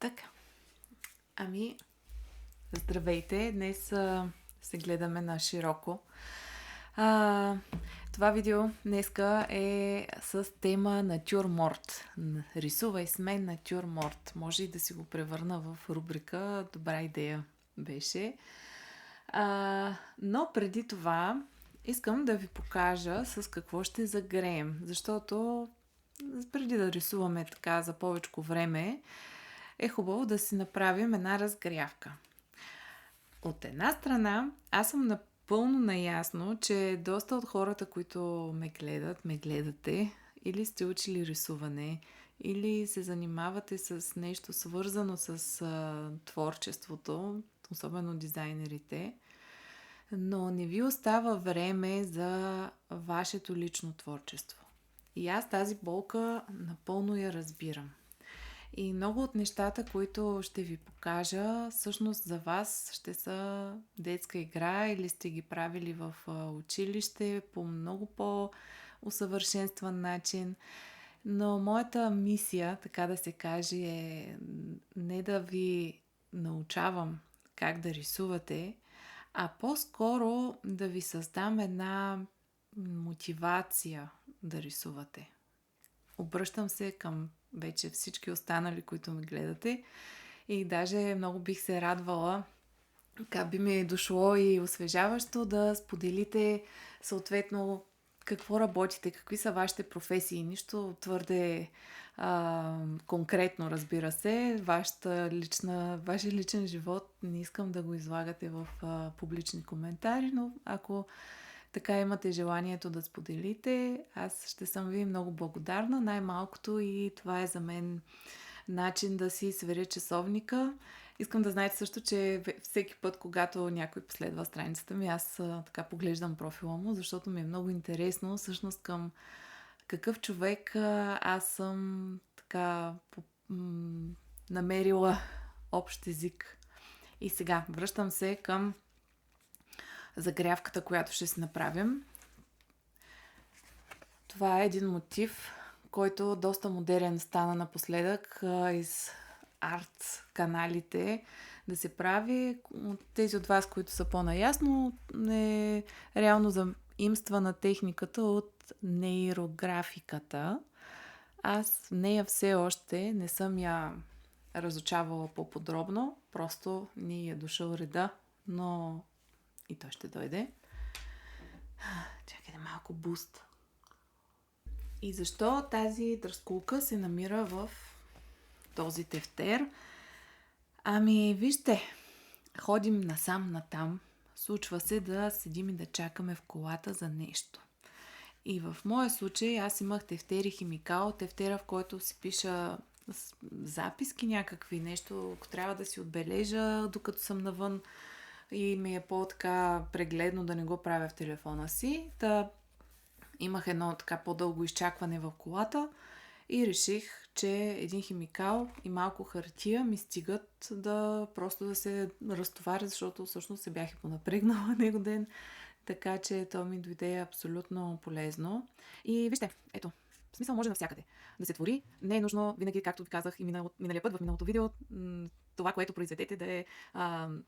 Така, ами, здравейте! Днес се гледаме на широко. Това видео днеска е с тема натюрморт. Рисувай с мен натюрморт. Може и да си го превърна в рубрика. Добра идея беше. Но преди това искам да ви покажа с какво ще загреем. Защото преди да рисуваме така за повечко време, е хубаво да си направим една разгрявка. От една страна, аз съм напълно наясно, че доста от хората, които ме гледате, или сте учили рисуване, или се занимавате с нещо свързано с творчеството, особено дизайнерите, но не ви остава време за вашето лично творчество. И аз тази болка напълно я разбирам. И много от нещата, които ще ви покажа, всъщност за вас ще са детска игра или сте ги правили в училище по много по-усъвършенстван начин. Но моята мисия, така да се каже, е не да ви научавам как да рисувате, а по-скоро да ви създам една мотивация да рисувате. Обръщам се към вече всички останали, които ме гледате, и даже много бих се радвала, как би ми дошло и освежаващо, да споделите съответно какво работите, какви са вашите професии. Нищо твърде конкретно, разбира се. Вашия личен живот не искам да го излагате в публични коментари, но ако така имате желанието да споделите, аз ще съм ви много благодарна. Най-малкото и това е за мен начин да си сверя часовника. Искам да знаете също, че всеки път, когато някой последва страницата ми, аз така поглеждам профила му, защото ми е много интересно всъщност към какъв човек аз съм така намерила общ език. И сега връщам се към загрявката, която ще си направим. Това е един мотив, който доста модерен стана напоследък из арт каналите да се прави. Тези от вас, които са по-наясно, е реално заимства на техниката от нейрографиката. Аз нея все още не съм я разучавала по-подробно, просто ни е дошъл реда, но и той ще дойде. Чакайте малко буст. И защо тази дръскулка се намира в този тефтер? Ами, вижте, ходим насам-натам. Случва се да седим и да чакаме в колата за нещо. И в моя случай аз имах тефтер и химикал, тефтера, в който си пиша записки някакви, нещо, ако трябва да си отбележа, докато съм навън и ми е по-така прегледно да не го правя в телефона си. Имах едно така по-дълго изчакване в колата и реших, че един химикал и малко хартия ми стигат да просто да се разтоваря, защото всъщност се бях и понапрегнала него ден. Така че то ми дойде абсолютно полезно. И вижте, ето, в смисъл може навсякъде да се твори. Не е нужно винаги, както ви казах и миналия път в миналото видео, това, което произведете, да е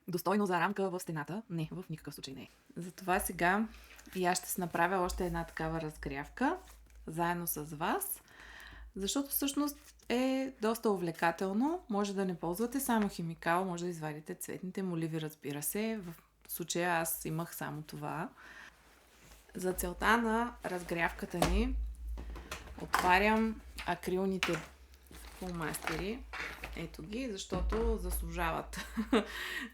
достойно за рамка в стената. Не, в никакъв случай не е. Затова сега и аз ще си направя още една такава разгрявка, заедно с вас, защото всъщност е доста увлекателно. Може да не ползвате само химикал, може да извадите цветните моливи, разбира се. В случая аз имах само това. За целта на разгрявката ни отварям акрилните фломастери. Ето ги, защото заслужават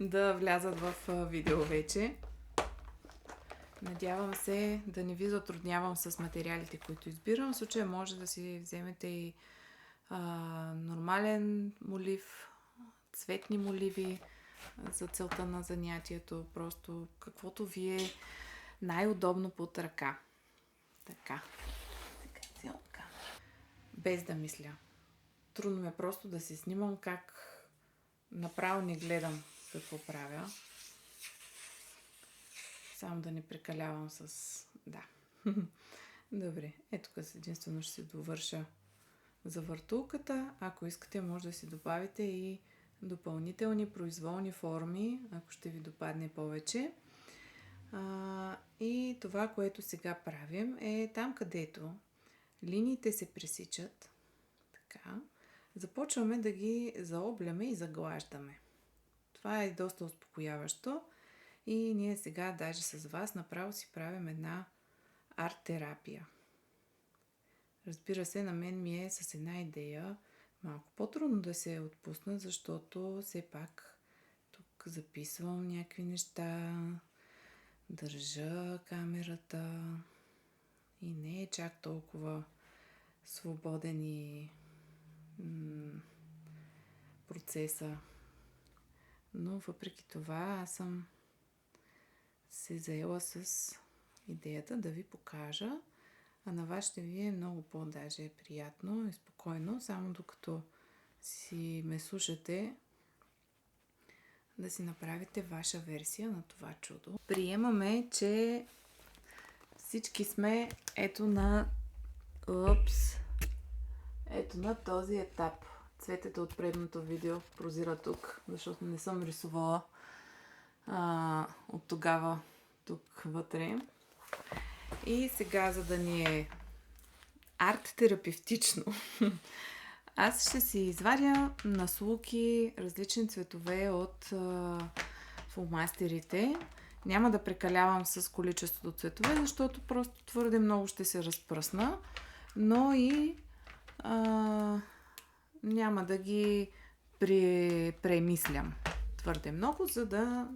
да влязат в видео вече. Надявам се да не ви затруднявам с материалите, които избирам. В случая може да си вземете и нормален молив, цветни моливи за целта на занятието. Просто каквото ви е най-удобно под ръка. Така. Без да мисля. Трудно ми е просто да си снимам как направо не гледам какво правя. Само да не прекалявам с... Да. Добре. Ето къс единствено ще си довърша завъртулката. Ако искате, може да си добавите и допълнителни произволни форми, ако ще ви допадне повече. И това, което сега правим, е там, където линиите се пресичат, така, започваме да ги заобляме и заглаждаме. Това е доста успокояващо и ние сега даже с вас направо си правим една арт-терапия. Разбира се, на мен ми е с една идея малко по-трудно да се отпусна, защото все пак тук записвам някакви неща, държа камерата и не е чак толкова свободен и процеса. Но въпреки това аз съм се заела с идеята да ви покажа, а на вас ще ви е много по-даже приятно и спокойно, само докато си ме слушате, да си направите ваша версия на това чудо. Приемаме, че всички сме ето на този етап. Цветето от предното видео прозира тук, защото не съм рисувала от тогава тук вътре. И сега, за да ни е арт-терапевтично, аз ще си извадя наслуки, различни цветове от фломастерите. Няма да прекалявам с количеството цветове, защото просто твърде много ще се разпръсна, но и няма да ги премислям твърде много, за да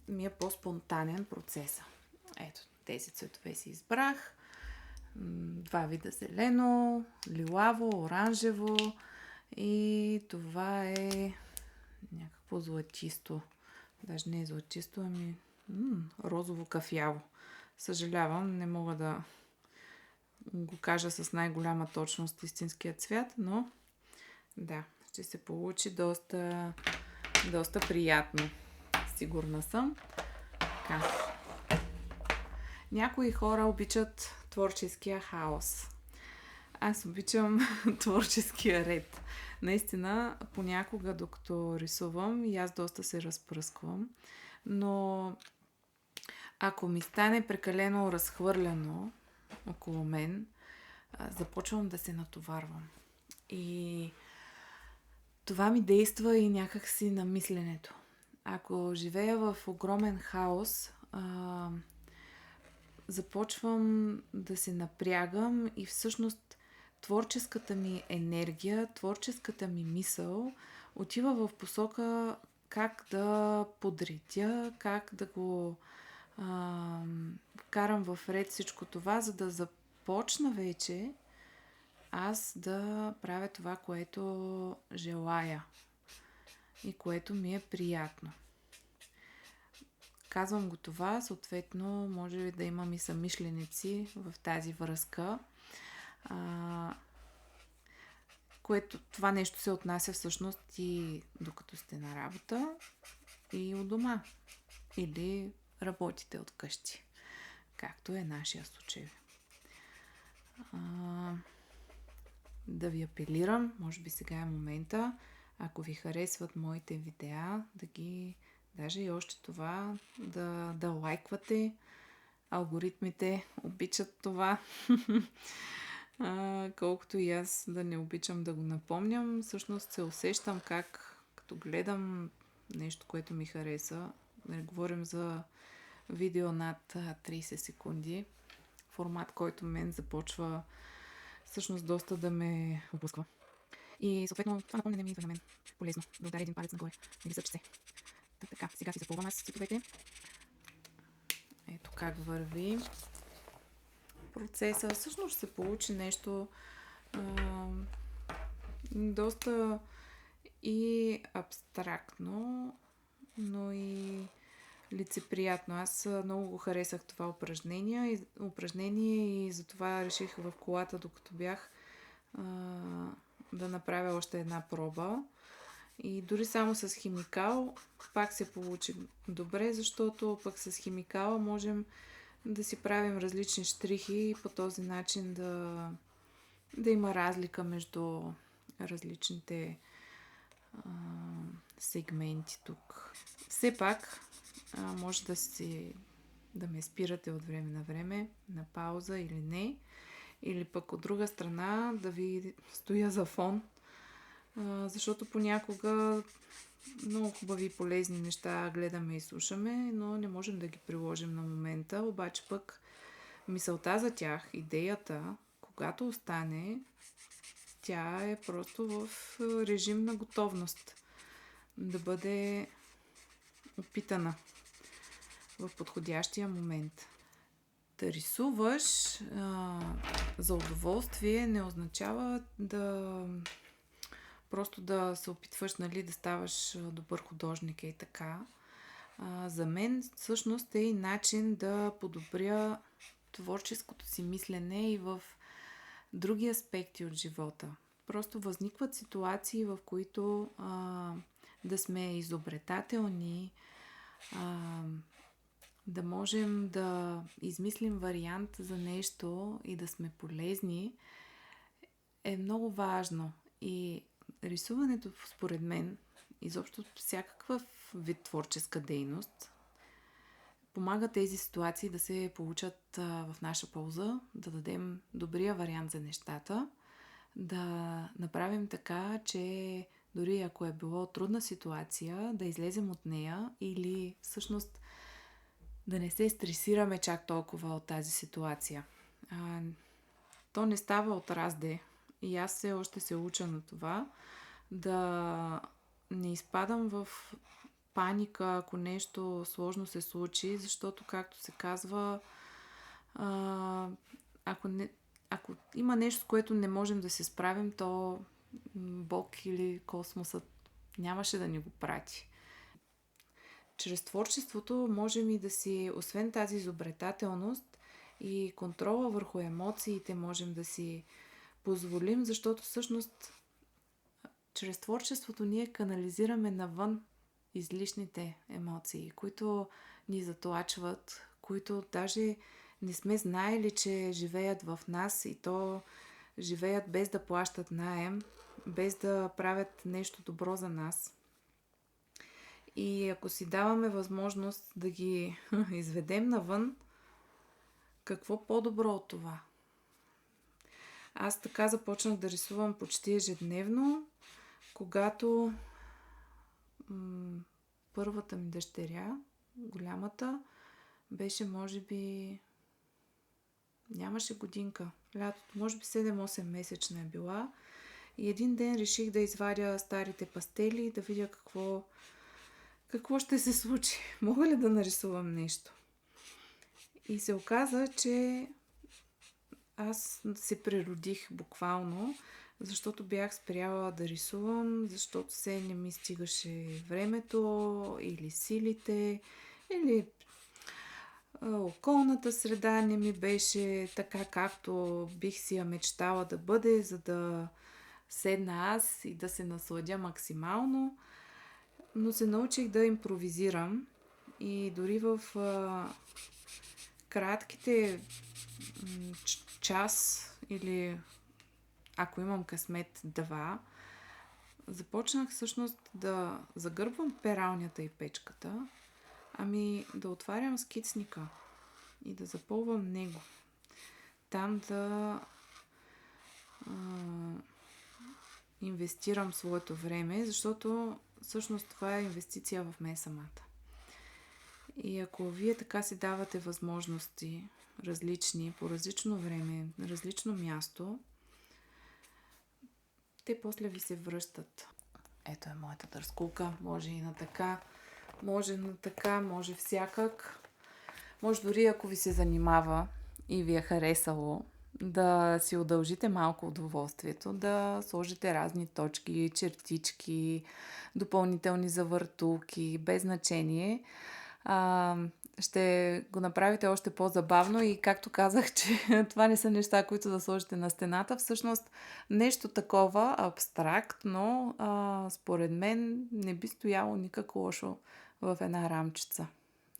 ми е по-спонтанен процеса. Ето, тези цветове си избрах. 2 вида зелено, лилаво, оранжево и това е някакво златисто. Даже не е златисто, ами розово-кафяво. Съжалявам, не мога да го кажа с най-голяма точност истинския цвят, но да, ще се получи доста приятно. Сигурна съм. Така. Някои хора обичат творческия хаос. Аз обичам творческия ред. Наистина, понякога, докато рисувам, и аз доста се разпръсквам, но ако ми стане прекалено разхвърляно около мен, започвам да се натоварвам. И това ми действа и някакси на мисленето. Ако живея в огромен хаос, започвам да се напрягам и всъщност творческата ми енергия, творческата ми мисъл отива в посока как да подредя, как да го карам в ред всичко това, за да започна вече аз да правя това, което желая и което ми е приятно. Казвам го това, съответно може да имам и съмишленици в тази връзка, което това нещо се отнася всъщност и докато сте на работа и у дома или работите от къщи, както е нашия случай. Да ви апелирам, може би сега е момента, ако ви харесват моите видеа, да ги, даже и още това, да лайквате. Алгоритмите обичат това. Колкото и аз да не обичам да го напомням, всъщност се усещам как, като гледам нещо, което ми хареса, не говорим за видео над 30 секунди, формат, който мен започва всъщност доста да ме облъсква. И съответно това напомняне ми идва на мен полезно, да ударя един палец нагоре или съчете. Така, сега си запълвам аз цветовете. Ето как върви процеса. Всъщност ще се получи нещо доста и абстрактно, но и лицеприятно. Аз много го харесах това упражнение и затова реших в колата, докато бях, да направя още една проба. И дори само с химикал пак се получи добре, защото пък с химикала можем да си правим различни щрихи и по този начин да да има разлика между различните сегменти тук. Все пак може да ме спирате от време на време, на пауза или не. Или пък от друга страна да ви стоя за фон, защото понякога много хубави и полезни неща гледаме и слушаме, но не можем да ги приложим на момента. Обаче пък мисълта за тях, идеята, когато остане, тя е просто в режим на готовност да бъде опитана в подходящия момент. Да рисуваш за удоволствие не означава просто да се опитваш, нали, да ставаш добър художник и така. За мен всъщност е и начин да подобря творческото си мислене и в други аспекти от живота. Просто възникват ситуации, в които да сме изобретателни, да можем да измислим вариант за нещо и да сме полезни, е много важно. И рисуването, според мен, изобщо всякакъв вид творческа дейност, помага тези ситуации да се получат в наша полза, да дадем добрия вариант за нещата, да направим така, че дори ако е било трудна ситуация, да излезем от нея или всъщност да не се стресираме чак толкова от тази ситуация. То не става от разде. И аз все още се уча на това, да не изпадам в паника, ако нещо сложно се случи, защото, както се казва, ако има нещо, с което не можем да се справим, то Бог или космосът нямаше да ни го прати. Чрез творчеството можем и да си, освен тази изобретателност и контрола върху емоциите, можем да си позволим, защото всъщност чрез творчеството ние канализираме навън излишните емоции, които ни затлачват, които даже не сме знаели, че живеят в нас и то живеят без да плащат наем, без да правят нещо добро за нас. И ако си даваме възможност да ги изведем навън, какво по-добро от това? Аз така започнах да рисувам почти ежедневно, когато първата ми дъщеря, голямата, беше може би, нямаше годинка, лятото, може би 7-8 месечна е била. И един ден реших да извадя старите пастели и да видя какво ще се случи. Мога ли да нарисувам нещо? И се оказа, че аз се природих буквално, защото бях спряла да рисувам, защото се не ми стигаше времето или силите, или околната среда не ми беше така, както бих си я мечтала да бъде, за да седна аз и да се насладя максимално. Но се научих да импровизирам и дори в кратките час или ако имам късмет 2, започнах всъщност да загърбвам пералнята и печката, да отварям скицника и да запълвам него. Там да инвестирам своето време, защото всъщност това е инвестиция в мен самата. И ако вие така си давате възможности различни, по различно време, на различно място, те после ви се връщат. Ето е моята дърскулка. Може и на така, може всякак. Може дори ако ви се занимава и ви е харесало, да си удължите малко удоволствието, да сложите разни точки, чертички, допълнителни завъртулки, без значение. Ще го направите още по-забавно и както казах, че това не са неща, които да сложите на стената. Всъщност нещо такова абстрактно, според мен не би стояло никак лошо в една рамчица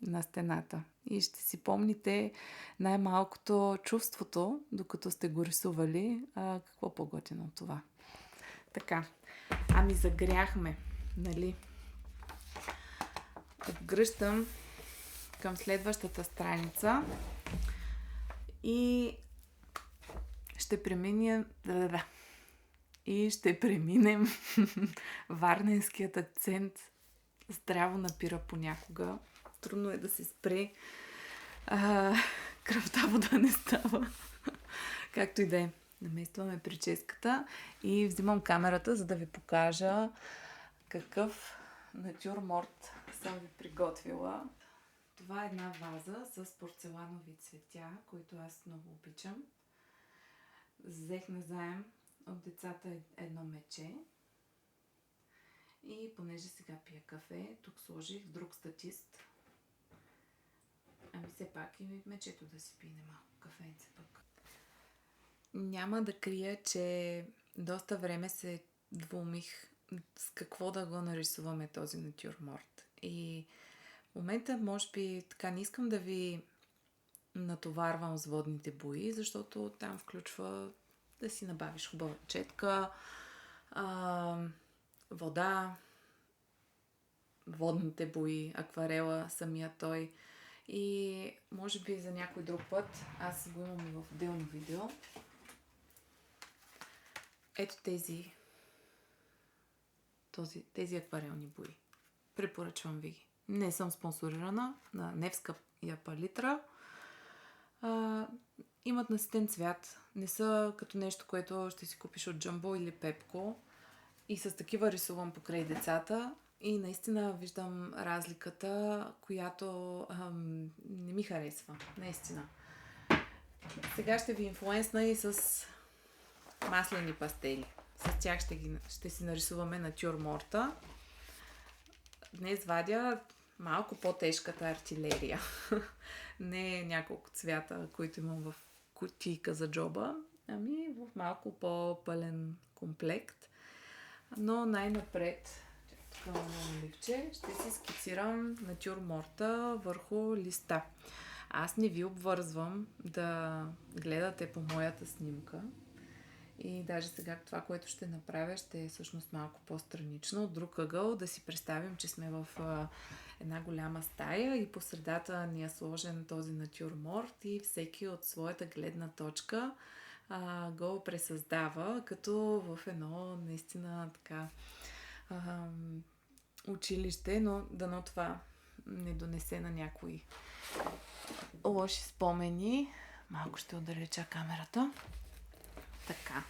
на стената. и ще си помните най-малкото чувството, докато сте го рисували. Какво по-готино от това? Така, загряхме, нали? Отгръщам към следващата страница и ще преминем... И ще преминем варненският акцент. Здраво напира понякога. Трудно е да се спре. Кръвта вода не става. Както и да е. Наместваме прическата и взимам камерата, за да ви покажа какъв натюрморт съм ви приготвила. Това е една ваза с порцеланови цветя, които аз много обичам. Взех назаем от децата едно мече. И понеже сега пия кафе, тук сложих друг статист. Все пак и мечето да си пине малко кафенце пък. Няма да крия, че доста време се двумих с какво да го нарисуваме този натюрморт. И в момента, може би, така не искам да ви натоварвам с водните бои, защото там включва да си набавиш хубава четка, вода, водните бои, акварела, самия той. И може би за някой друг път, аз го имам и в отделно видео. Ето тези акварелни бои. Препоръчвам ви ги. Не съм спонсорирана на Невска палитра. Имат наситен цвят. Не са като нещо, което ще си купиш от Джамбо или Пепко. И с такива рисувам покрай децата. И наистина виждам разликата, която не ми харесва. Наистина. Сега ще ви инфлуенсна и с маслени пастели. С тях ще си нарисуваме натюрморта. Днес вадя малко по-тежката артилерия. Не няколко цвята, които имам в кутийка за джоба, ами в малко по-пълен комплект. Но най-напред, тук имам ливче, ще си скицирам натюрморта върху листа. Аз не ви обвързвам да гледате по моята снимка. И даже сега това, което ще направя, ще е всъщност малко по-странично. От друг ъгъл да си представим, че сме в една голяма стая и по средата ни е сложен този натюрморт и всеки от своята гледна точка го пресъздава, като в едно наистина така училище, но дано това не донесе на някои лоши спомени. Малко ще отдалеча камерата. Така.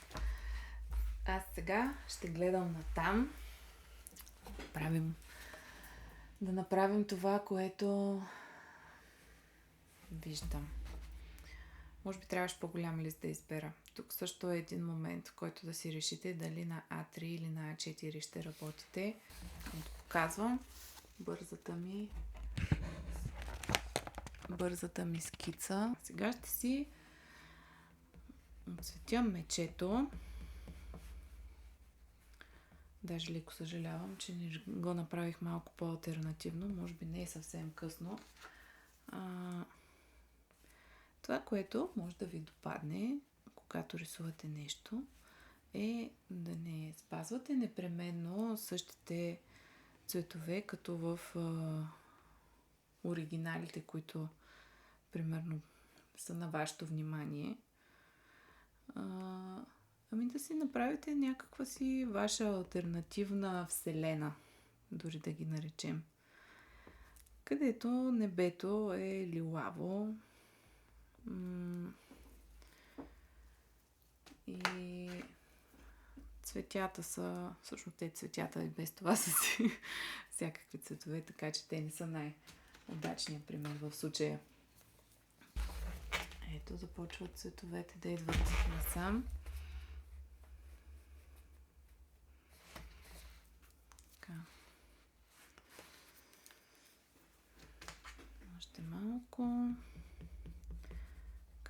Аз сега ще гледам натам. Да направим това, което виждам. Може би трябваше по-голям лист да избера. Тук също е един момент, в който да си решите дали на А3 или на А4 ще работите. Като показвам бързата ми скица. Сега ще си отцветя мечето. Даже леко съжалявам, че не го направих малко по-алтернативно. Може би не е съвсем късно. Това, което може да ви допадне, когато рисувате нещо, е да не спазвате непременно същите цветове, като в оригиналите, които примерно са на вашето внимание. Да си направите някаква си ваша алтернативна вселена, дори да ги наречем. Където небето е лилаво и цветята са, всъщност те цветята и без това са си всякакви цветове, така че те не са най-удачният пример в случая. Ето, започват цветовете да идват насам. Така. Още малко.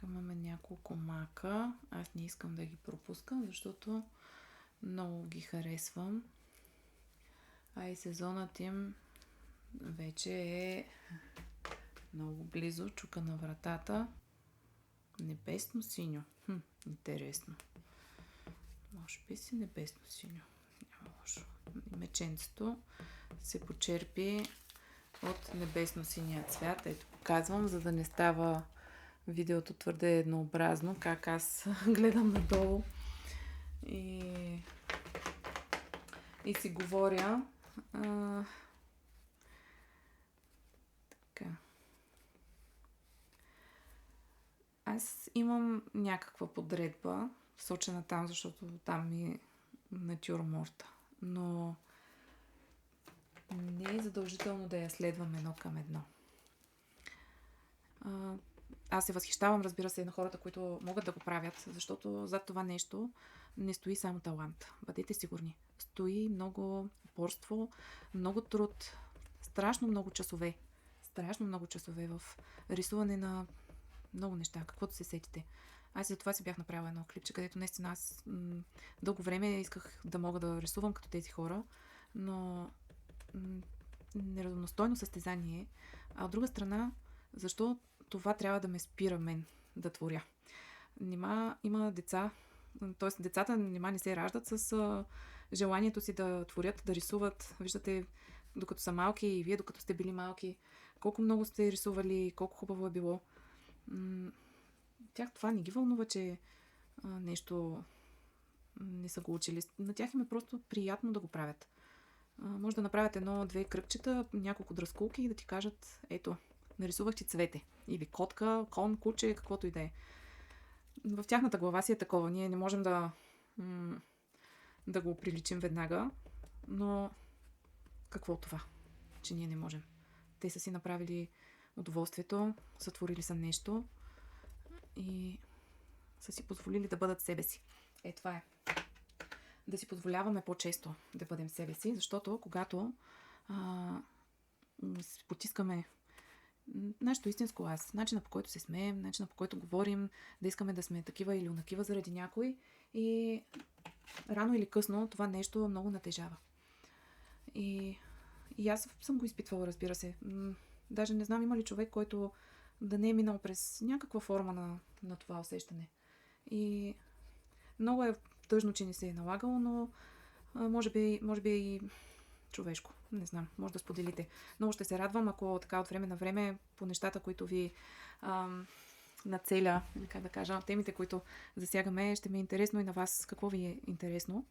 Имаме няколко мака. Аз не искам да ги пропускам, защото много ги харесвам. И сезонът им вече е Много близо, чука на вратата. Небесно синьо. Интересно. Може би си небесно синьо. Няма лошо. Меченцето се почерпи от небесно синия цвят. Ето, показвам, за да не става видеото твърде еднообразно, как аз гледам надолу и си говоря. Така. Аз имам някаква подредба, сочена там, защото там ми е натюрморта. Но не е задължително да я следвам едно към едно. Аз се възхищавам, разбира се, на хората, които могат да го правят, защото зад това нещо не стои само талант. Бъдете сигурни. Стои много упорство, много труд, страшно много часове. Страшно много часове в рисуване на много неща, каквото се сетите. Аз за това си бях направила едно клипче, където наистина аз дълго време исках да мога да рисувам като тези хора, но неравностойно състезание. А от друга страна, защо това трябва да ме спира мен да творя? Има деца, т.е. децата не се раждат с желанието си да творят, да рисуват. Виждате, докато са малки и вие, докато сте били малки, колко много сте рисували, колко хубаво е било. Тях това не ги вълнува, че нещо не са го учили. На тях им е просто приятно да го правят. Може да направят едно-две кръгчета, няколко дръскулки и да ти кажат, ето, нарисувах ти цвете. Или котка, кон, куче, каквото и да е. В тяхната глава си е такова. Ние не можем да го приличим веднага, но какво това? Че ние не можем. Те са си направили удоволствието, сътворили са нещо и са си позволили да бъдат себе си. Това е. Да си позволяваме по-често да бъдем себе си, защото когато потискаме нашето истинско аз, начина по който се смеем, начина по който говорим, да искаме да сме такива или онакива заради някой и рано или късно това нещо много натежава. И аз съм го изпитвала, разбира се. Даже не знам има ли човек, който да не е минал през някаква форма на това усещане. И много е тъжно, че не се е налагало, но може би е и човешко. Не знам, може да споделите. Много ще се радвам, ако така от време на време по нещата, които ви нацеля, или как да кажа, темите, които засягаме, ще ми е интересно и на вас какво ви е интересно.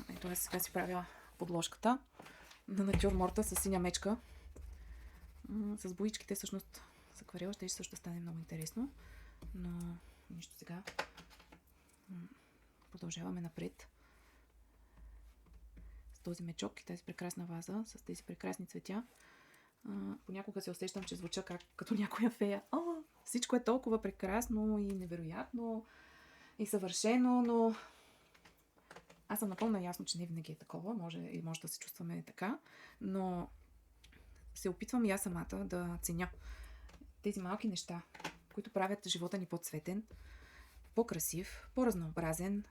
Ето аз сега си правя подложката на натюрморта с синя мечка. С боичките, всъщност, с акварела ще също стане много интересно. Но нищо сега. Продължаваме напред. С този мечок и тази прекрасна ваза, с тези прекрасни цветя. Понякога се усещам, че звуча като някоя фея. Всичко е толкова прекрасно и невероятно и съвършено, но аз съм напълно ясно, че не винаги е такова. Може да се чувстваме така, но се опитвам и аз самата да ценя тези малки неща, които правят живота ни по-цветен, по-красив, по-разнообразен.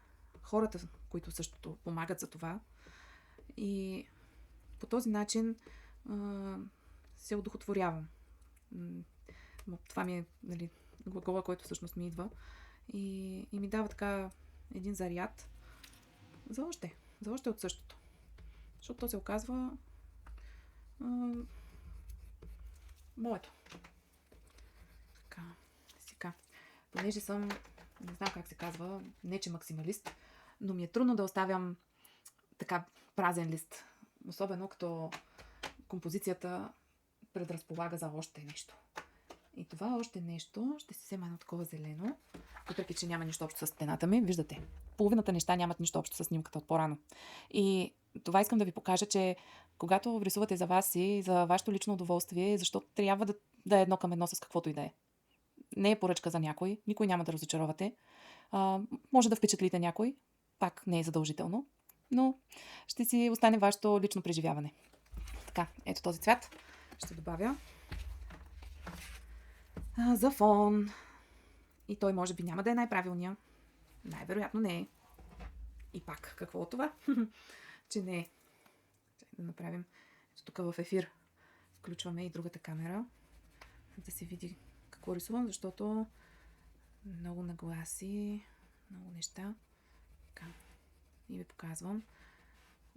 Хората, които също помагат за това. И по този начин се одухотворявам. Това ми е глагола, който всъщност ми идва. И ми дава така един заряд за още от същото. Защото то се оказва моето. Така. Понеже съм, не знам как се казва, не че максималист, но ми е трудно да оставям така празен лист. Особено като композицията предразполага за още нещо. И това още нещо ще се взема едно такова зелено, въпреки че няма нищо общо с стената ми. Виждате, половината неща нямат нищо общо с снимката от по-рано. И това искам да ви покажа, че когато рисувате за вас и за вашето лично удоволствие, защото трябва да е едно към едно с каквото и да е. Не е поръчка за някой, никой няма да разочаровате. Може да впечатлите някой, пак не е задължително, но ще си остане вашето лично преживяване. Така, ето този цвят ще добавя за фон. И той може би няма да е най-правилния. Най-вероятно не е. И пак, какво от това? Че не е. Да направим ето тук в ефир. Включваме и другата камера. да се види какво рисувам, защото много нагласи, много неща. Така. И ви показвам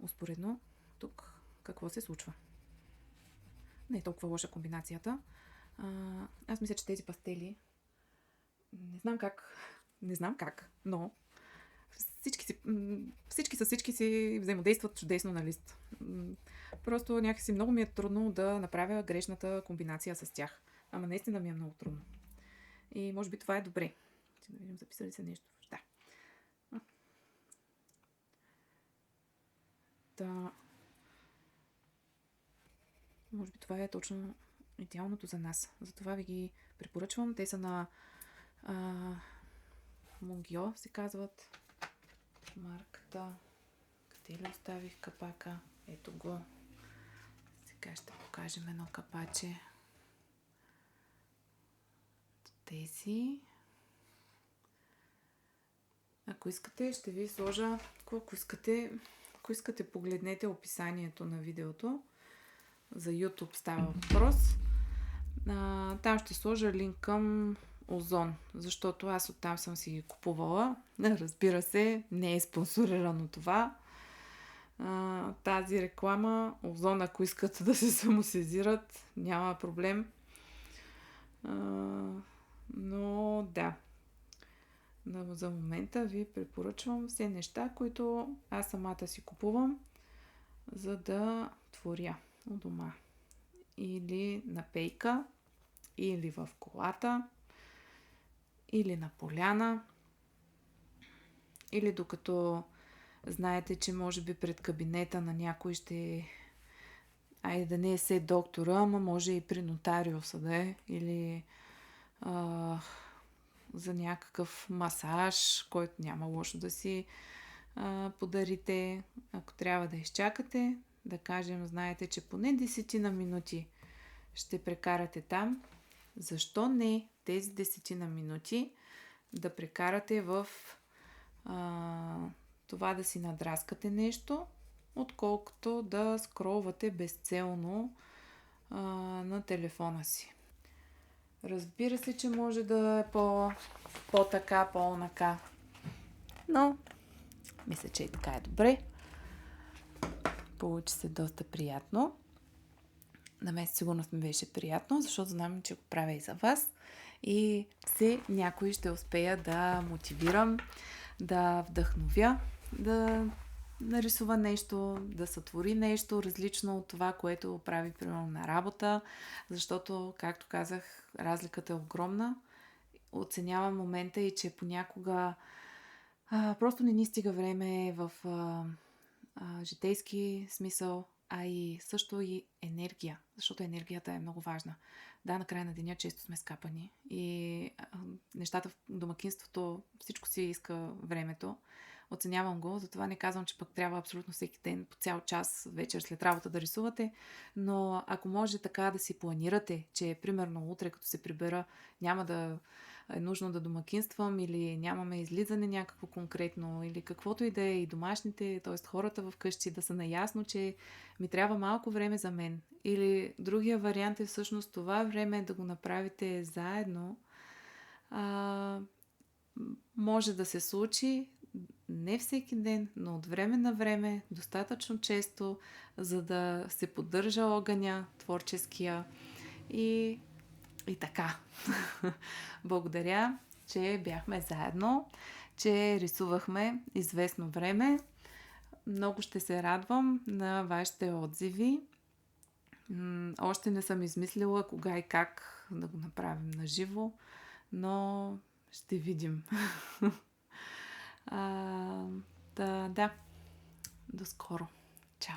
успоредно тук какво се случва. Не е толкова лоша комбинацията. Аз мисля, че тези пастели не знам как, но всички с всички си взаимодействат чудесно на лист. Просто някакси много ми е трудно да направя грешната комбинация с тях. Ама наистина ми е много трудно. И може би това е добре. Да видим, записали се нещо. Да. Да. Може би това е точно идеалното за нас. Затова ви ги препоръчвам. Те са на Монгио, се казват. Марката. Къде ли оставих капака? Ето го. Сега ще покажем едно капаче. Тези. Ако искате, ще ви сложа. Ако искате, погледнете описанието на видеото. За YouTube става въпрос. Там ще сложа линк към Озон, защото аз оттам съм си ги купувала. Разбира се, не е спонсорирано това. Тази реклама, Озон, ако искат да се самосезират, няма проблем. Но да. За момента ви препоръчвам все неща, които аз самата си купувам, за да творя у дома. Или на пейка, или в колата, или на поляна, или докато знаете, че може би пред кабинета на някой ще... Айде да не е се доктора, ама може и при нотариуса да е, или за някакъв масаж, който няма лошо да си подарите. Ако трябва да изчакате, да кажем, знаете, че поне 10 минути ще прекарате там. Защо не тези 10 минути да прекарате в това да си надраскате нещо, отколкото да скролвате безцелно на телефона си. Разбира се, че може да е по-така, по-онака. Но мисля, че и така е добре. Получи се доста приятно. На мен сигурно ми беше приятно, защото знам, че го правя и за вас. И все някой ще успея да мотивирам, да вдъхновя, да нарисува нещо, да сътвори нещо различно от това, което прави примерно на работа. Защото, както казах, разликата е огромна. Оценявам момента и че понякога просто не ни стига време в житейски смисъл, а и също и енергия, защото енергията е много важна. Да, на края на деня често сме скапани и нещата в домакинството, всичко си иска времето. Оценявам го, затова не казвам, че пък трябва абсолютно всеки ден по цял час вечер след работа да рисувате, но ако може така да си планирате, че примерно утре като се прибера няма да е нужно да домакинствам или нямаме излизане някакво конкретно или каквото и да е и домашните, т.е. хората вкъщи да са наясно, че ми трябва малко време за мен. Или другия вариант е всъщност това време да го направите заедно. Може да се случи не всеки ден, но от време на време, достатъчно често, за да се поддържа огъня, творческия и така. Благодаря, че бяхме заедно, че рисувахме известно време. Много ще се радвам на вашите отзиви. Още не съм измислила кога и как да го направим на живо, но ще видим. Да, до скоро. Чао!